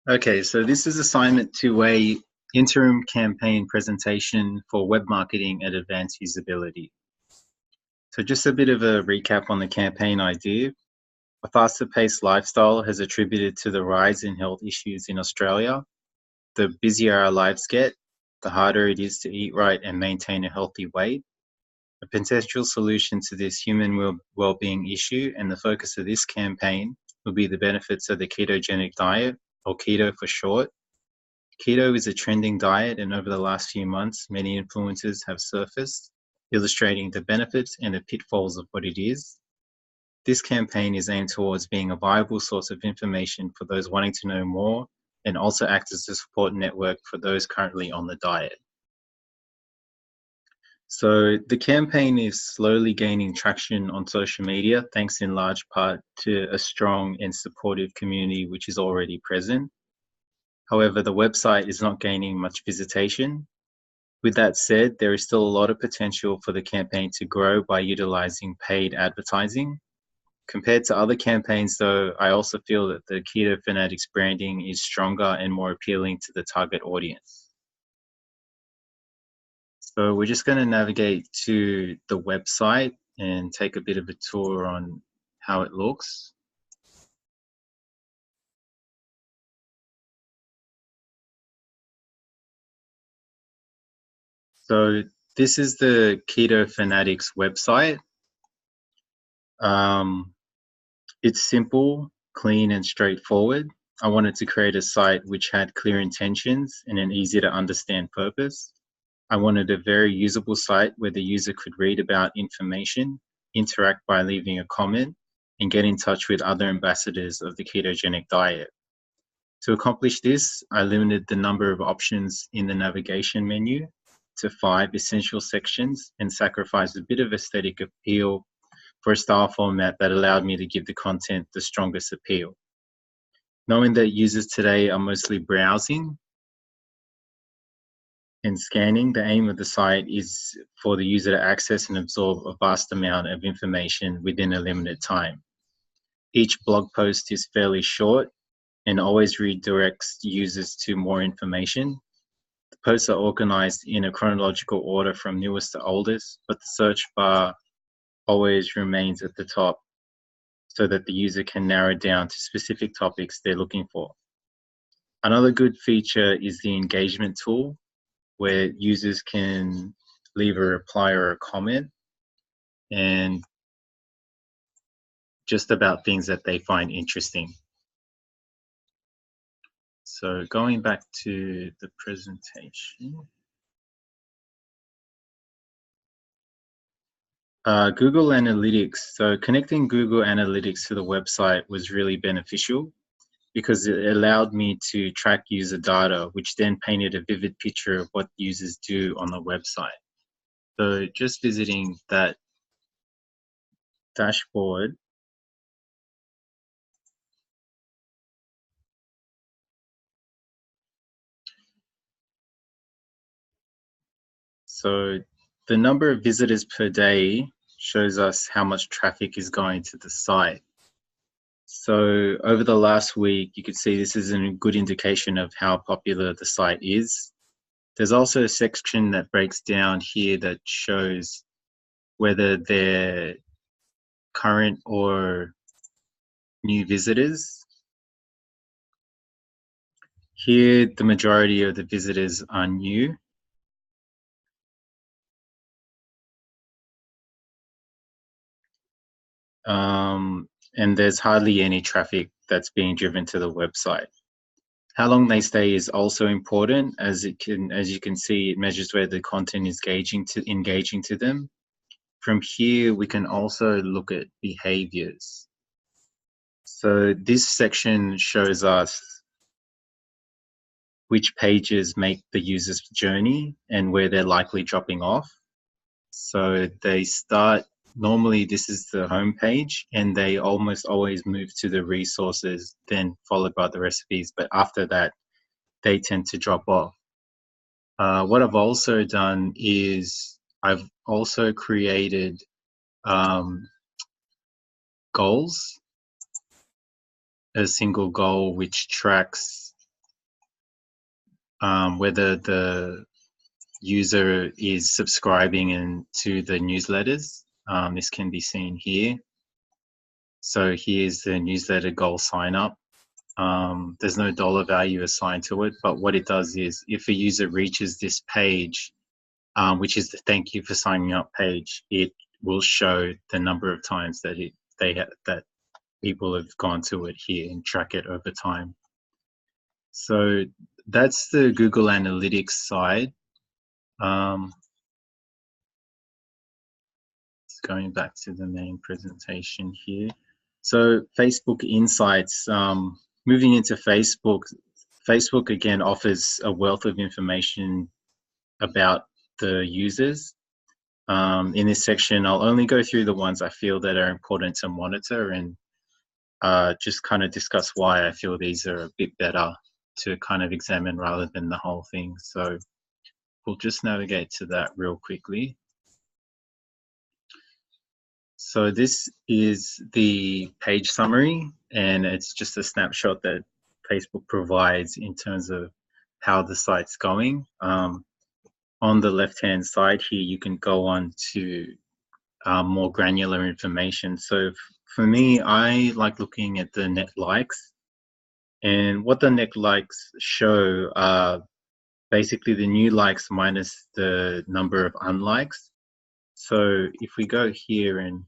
Okay, so this is assignment 2A, interim campaign presentation for web marketing and advanced usability. So just a bit of a recap on the campaign idea. A faster paced lifestyle has attributed to the rise in health issues in Australia. The busier our lives get, the harder it is to eat right and maintain a healthy weight. A potential solution to this human well-being issue and the focus of this campaign will be the benefits of the ketogenic diet, or keto for short. Keto is a trending diet, and over the last few months, many influencers have surfaced, illustrating the benefits and the pitfalls of what it is. This campaign is aimed towards being a viable source of information for those wanting to know more and also act as a support network for those currently on the diet. So the campaign is slowly gaining traction on social media, thanks in large part to a strong and supportive community which is already present. However, the website is not gaining much visitation. With that said, there is still a lot of potential for the campaign to grow by utilizing paid advertising. Compared to other campaigns, though, I also feel that the Keto Fanatics branding is stronger and more appealing to the target audience. So we're just going to navigate to the website and take a bit of a tour on how it looks. So this is the Keto Fanatics website. It's simple, clean, and straightforward. I wanted to create a site which had clear intentions and an easy to understand purpose. I wanted a very usable site where the user could read about information, interact by leaving a comment, and get in touch with other ambassadors of the ketogenic diet. To accomplish this, I limited the number of options in the navigation menu to 5 essential sections and sacrificed a bit of aesthetic appeal for a style format that allowed me to give the content the strongest appeal. Knowing that users today are mostly browsing and scanning, the aim of the site is for the user to access and absorb a vast amount of information within a limited time. Each blog post is fairly short and always redirects users to more information. The posts are organized in a chronological order from newest to oldest, but the search bar always remains at the top so that the user can narrow down to specific topics they're looking for. Another good feature is the engagement tool, where users can leave a reply or a comment and just about things that they find interesting. So going back to the presentation. Google Analytics. So connecting Google Analytics to the website was really beneficial because it allowed me to track user data, which then painted a vivid picture of what users do on the website. So just visiting that dashboard, so the number of visitors per day shows us how much traffic is going to the site. So over the last week, you could see this is a good indication of how popular the site is. There's also a section that breaks down here that shows whether they're current or new visitors. Here, the majority of the visitors are new. And there's hardly any traffic that's being driven to the website. How long they stay is also important, as you can see, it measures where the content is engaging to them. From here, we can also look at behaviors. So this section shows us which pages make the user's journey and where they're likely dropping off. So they start, normally this is the home page, and they almost always move to the resources, then followed by the recipes. But after that, they tend to drop off. What I've also done is I've also created goals, a single goal which tracks whether the user is subscribing to the newsletters. This can be seen here. So here's the newsletter goal sign up. There's no dollar value assigned to it, but what it does is if a user reaches this page, which is the thank you for signing up page, it will show the number of times that that people have gone to it here and track it over time. So that's the Google Analytics side. Going back to the main presentation here. So Facebook Insights, moving into Facebook. Facebook again offers a wealth of information about the users. In this section, I'll only go through the ones I feel that are important to monitor and just kind of discuss why I feel these are a bit better to kind of examine rather than the whole thing. So we'll just navigate to that real quickly. So this is the page summary, and it's just a snapshot that Facebook provides in terms of how the site's going. On the left-hand side here, you can go on to more granular information. So for me, I like looking at the net likes, and what the net likes show are basically the new likes minus the number of unlikes. So if we go here, and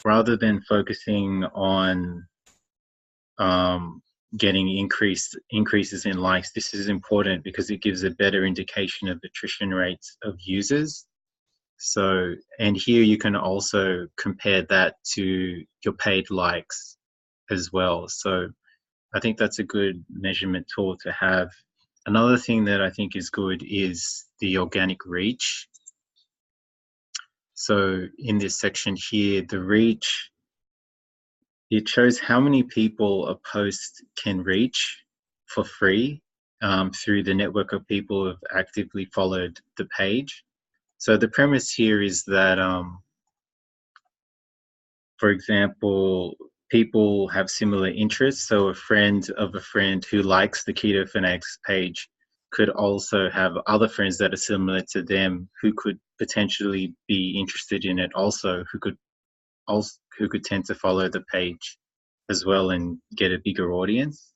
rather than focusing on getting increases in likes, this is important because it gives a better indication of attrition rates of users. So, and here you can also compare that to your paid likes as well. So I think that's a good measurement tool to have. Another thing that I think is good is the organic reach. So in this section here, the reach, it shows how many people a post can reach for free through the network of people who have actively followed the page. So the premise here is that, for example, people have similar interests. So a friend of a friend who likes the Keto Fanatics page could also have other friends that are similar to them who could potentially be interested in it also, who could tend to follow the page as well and get a bigger audience.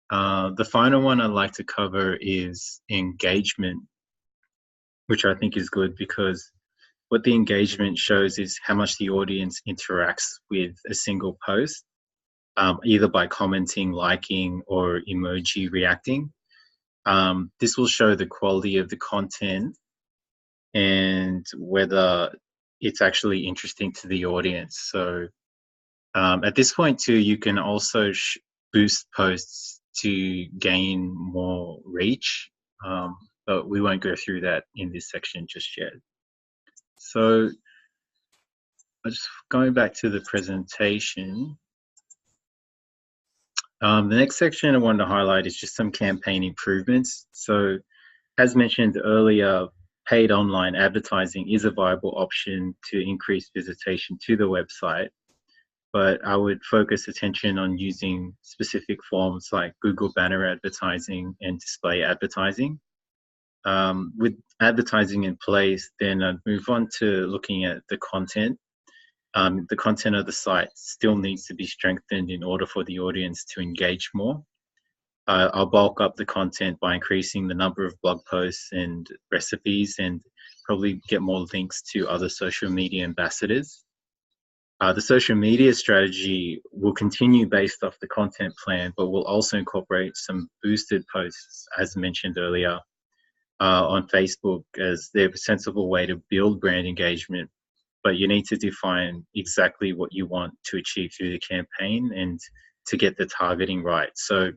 The final one I'd like to cover is engagement, which I think is good because what the engagement shows is how much the audience interacts with a single post, either by commenting, liking, or emoji reacting. This will show the quality of the content and whether it's actually interesting to the audience. So at this point too, you can also boost posts to gain more reach, but we won't go through that in this section just yet. So just going back to the presentation, the next section I wanted to highlight is just some campaign improvements. So as mentioned earlier, paid online advertising is a viable option to increase visitation to the website, but I would focus attention on using specific forms like Google banner advertising and display advertising. With advertising in place, then I'd move on to looking at the content. The content of the site still needs to be strengthened in order for the audience to engage more. I'll bulk up the content by increasing the number of blog posts and recipes and probably get more links to other social media ambassadors. The social media strategy will continue based off the content plan, but will also incorporate some boosted posts, as mentioned earlier, on Facebook as their sensible way to build brand engagement. But you need to define exactly what you want to achieve through the campaign and to get the targeting right. So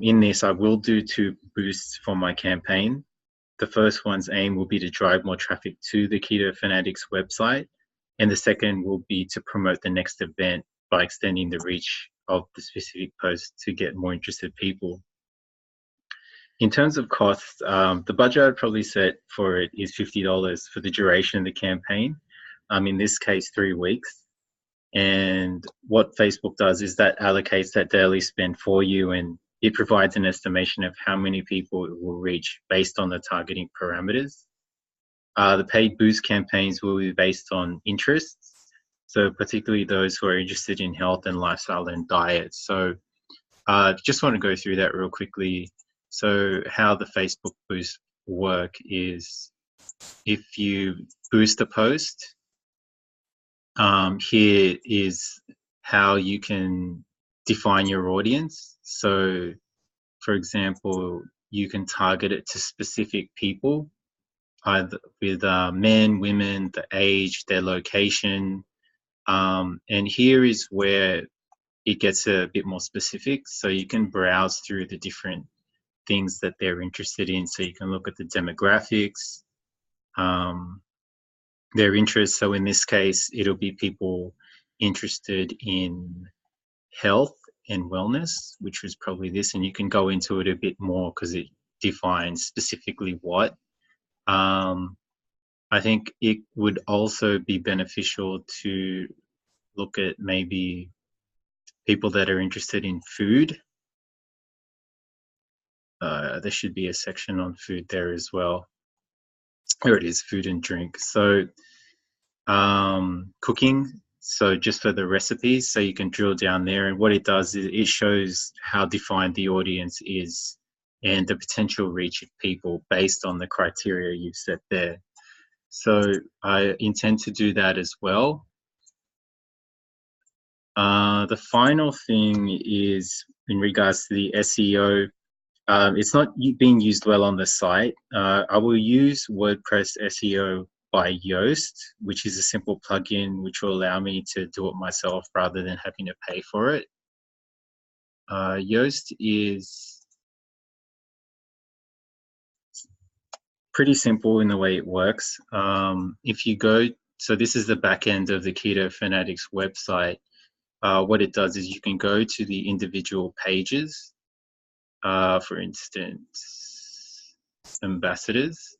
in this, I will do 2 boosts for my campaign. The first one's aim will be to drive more traffic to the Keto Fanatics website. And the second will be to promote the next event by extending the reach of the specific post to get more interested people. In terms of costs, the budget I'd probably set for it is $50 for the duration of the campaign. In this case, 3 weeks. And what Facebook does is that allocates that daily spend for you and it provides an estimation of how many people it will reach based on the targeting parameters. The paid boost campaigns will be based on interests, so particularly those who are interested in health and lifestyle and diet. So just want to go through that real quickly. So how the Facebook boost work is, if you boost a post, here is how you can define your audience. So for example, you can target it to specific people, either with men, women, the age, their location. And here is where it gets a bit more specific. So you can browse through the different things that they're interested in. So you can look at the demographics, their interests. So in this case, it'll be people interested in health and wellness, which was probably this. And you can go into it a bit more because it defines specifically what. I think it would also be beneficial to look at maybe people that are interested in food. There should be a section on food there as well. There it is, food and drink. So cooking, so just for the recipes, so you can drill down there, and what it does is it shows how defined the audience is and the potential reach of people based on the criteria you've set there. So I intend to do that as well. The final thing is in regards to the SEO. It's not being used well on the site. I will use WordPress SEO by Yoast, which is a simple plugin which will allow me to do it myself rather than having to pay for it. Yoast is pretty simple in the way it works. If you go, so this is the back end of the Keto Fanatics website. What it does is you can go to the individual pages. For instance, ambassadors.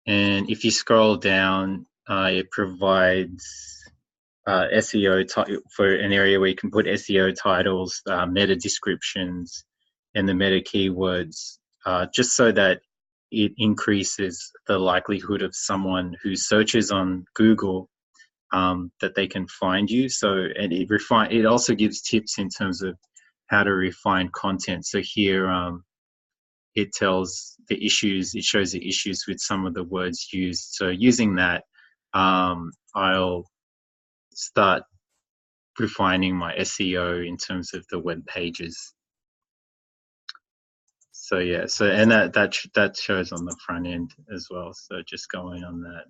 And if you scroll down, it provides SEO for an area where you can put SEO titles, meta descriptions, and the meta keywords, just so that it increases the likelihood of someone who searches on Google that they can find you. So, and it also gives tips in terms of how to refine content. So here, it tells the issues, it shows the issues with some of the words used. So using that, I'll start refining my SEO in terms of the web pages. So yeah, so and that shows on the front end as well. So just going on that,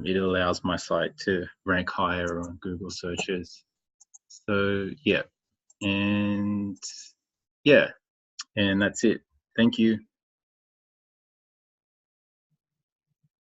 it allows my site to rank higher on Google searches. So yeah, and yeah, and that's it. Thank you.